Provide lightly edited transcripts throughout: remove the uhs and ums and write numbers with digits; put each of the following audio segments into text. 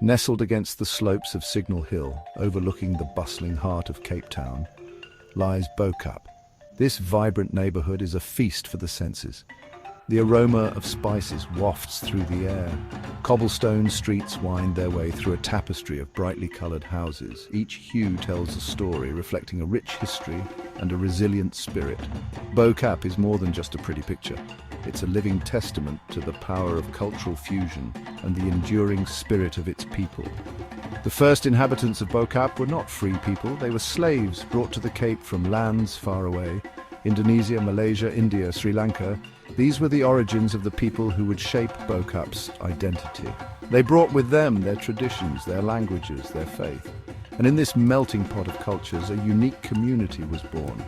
Nestled against the slopes of Signal Hill, overlooking the bustling heart of Cape Town, lies Bo-Kaap. This vibrant neighborhood is a feast for the senses. The aroma of spices wafts through the air. Cobblestone streets wind their way through a tapestry of brightly colored houses. Each hue tells a story, reflecting a rich history and a resilient spirit. Bo-Kaap is more than just a pretty picture. It's a living testament to the power of cultural fusion and the enduring spirit of its people. The first inhabitants of Bo-Kaap were not free people. They were slaves brought to the Cape from lands far away. Indonesia, Malaysia, India, Sri Lanka. These were the origins of the people who would shape Bo-Kaap's identity. They brought with them their traditions, their languages, their faith. And in this melting pot of cultures, a unique community was born.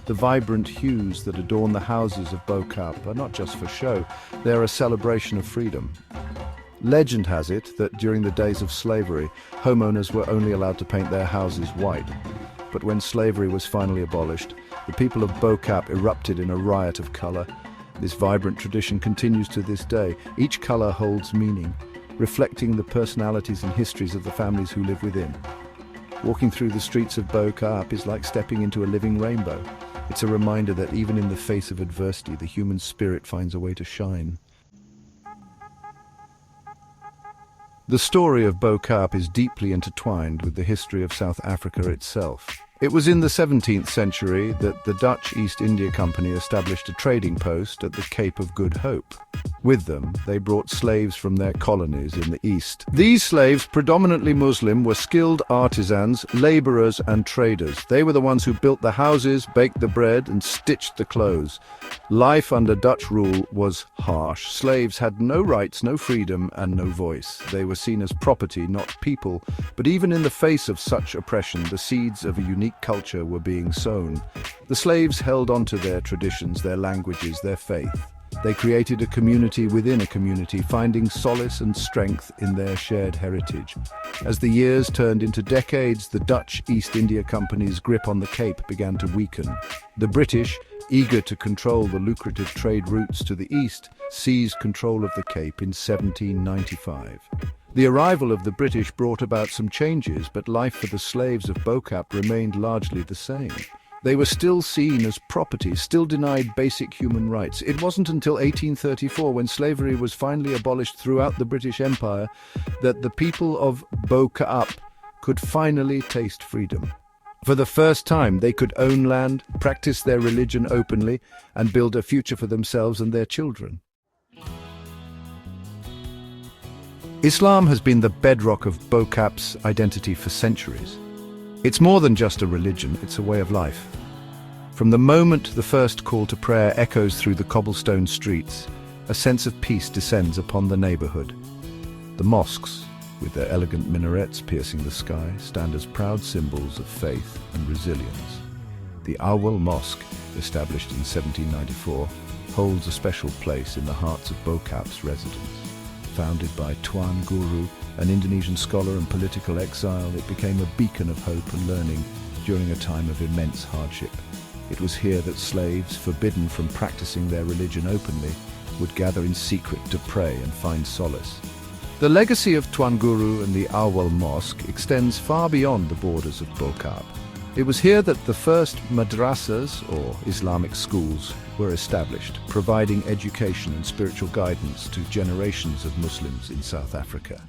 The vibrant hues that adorn the houses of Bo-Kaap are not just for show, they are a celebration of freedom. Legend has it that during the days of slavery, homeowners were only allowed to paint their houses white. But when slavery was finally abolished, the people of Bo-Kaap erupted in a riot of color. This vibrant tradition continues to this day. Each color holds meaning, reflecting the personalities and histories of the families who live within. Walking through the streets of Bo-Kaap is like stepping into a living rainbow. It's a reminder that even in the face of adversity, the human spirit finds a way to shine. The story of Bo-Kaap is deeply intertwined with the history of South Africa itself. It was in the 17th century that the Dutch East India Company established a trading post at the Cape of Good Hope. With them, they brought slaves from their colonies in the east. These slaves, predominantly Muslim, were skilled artisans, laborers and traders. They were the ones who built the houses, baked the bread and stitched the clothes. Life under Dutch rule was harsh. Slaves had no rights, no freedom and no voice. They were seen as property, not people. But even in the face of such oppression, the seeds of a unique culture were being sown. The slaves held on to their traditions, their languages, their faith. They created a community within a community, finding solace and strength in their shared heritage. As the years turned into decades, the Dutch East India Company's grip on the Cape began to weaken. The British, eager to control the lucrative trade routes to the east, seized control of the Cape in 1795. The arrival of the British brought about some changes, but life for the slaves of Bo-Kaap remained largely the same. They were still seen as property, still denied basic human rights. It wasn't until 1834, when slavery was finally abolished throughout the British Empire, that the people of Bo-Kaap could finally taste freedom. For the first time, they could own land, practice their religion openly, and build a future for themselves and their children. Islam has been the bedrock of Bo-Kaap's identity for centuries. It's more than just a religion, it's a way of life. From the moment the first call to prayer echoes through the cobblestone streets, a sense of peace descends upon the neighborhood. The mosques, with their elegant minarets piercing the sky, stand as proud symbols of faith and resilience. The Awal Mosque, established in 1794, holds a special place in the hearts of Bo-Kaap's residents. Founded by Tuan Guru, an Indonesian scholar and political exile, it became a beacon of hope and learning during a time of immense hardship. It was here that slaves, forbidden from practicing their religion openly, would gather in secret to pray and find solace. The legacy of Tuan Guru and the Awal Mosque extends far beyond the borders of Bo-Kaap. It was here that the first madrasas, or Islamic schools, were established, providing education and spiritual guidance to generations of Muslims in South Africa.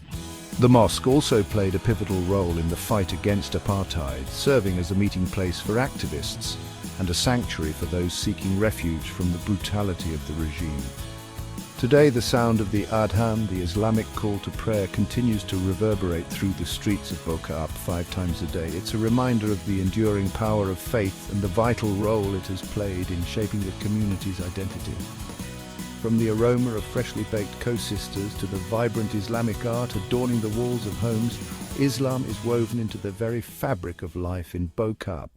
The mosque also played a pivotal role in the fight against apartheid, serving as a meeting place for activists and a sanctuary for those seeking refuge from the brutality of the regime. Today, the sound of the Adhan, the Islamic call to prayer, continues to reverberate through the streets of Bo-Kaap 5 times a day. It's a reminder of the enduring power of faith and the vital role it has played in shaping the community's identity. From the aroma of freshly baked co-sisters to the vibrant Islamic art adorning the walls of homes, Islam is woven into the very fabric of life in Bo-Kaap.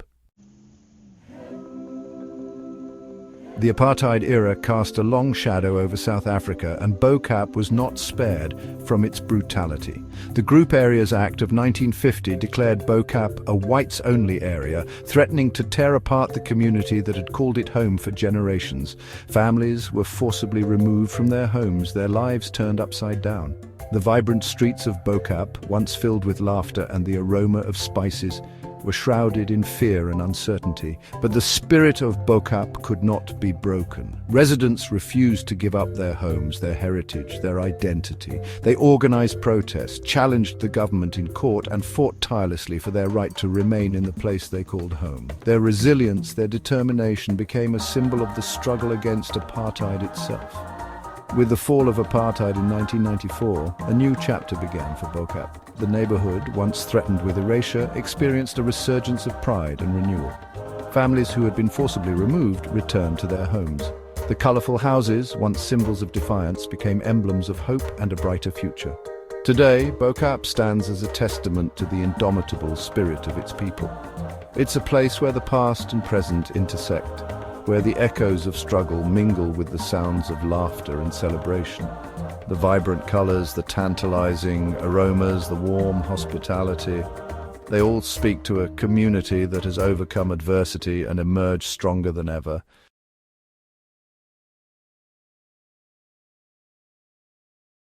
The apartheid era cast a long shadow over South Africa, and Bo-Kaap was not spared from its brutality. The Group Areas Act of 1950 declared Bo-Kaap a whites-only area, threatening to tear apart the community that had called it home for generations. Families were forcibly removed from their homes, their lives turned upside down. The vibrant streets of Bo-Kaap, once filled with laughter and the aroma of spices, were shrouded in fear and uncertainty. But the spirit of Bo-Kaap could not be broken. Residents refused to give up their homes, their heritage, their identity. They organized protests, challenged the government in court, and fought tirelessly for their right to remain in the place they called home. Their resilience, their determination became a symbol of the struggle against apartheid itself. With the fall of apartheid in 1994, a new chapter began for Bo-Kaap. The neighborhood, once threatened with erasure, experienced a resurgence of pride and renewal. Families who had been forcibly removed returned to their homes. The colorful houses, once symbols of defiance, became emblems of hope and a brighter future. Today, Bo-Kaap stands as a testament to the indomitable spirit of its people. It's a place where the past and present intersect, where the echoes of struggle mingle with the sounds of laughter and celebration. The vibrant colors, the tantalizing aromas, the warm hospitality, they all speak to a community that has overcome adversity and emerged stronger than ever.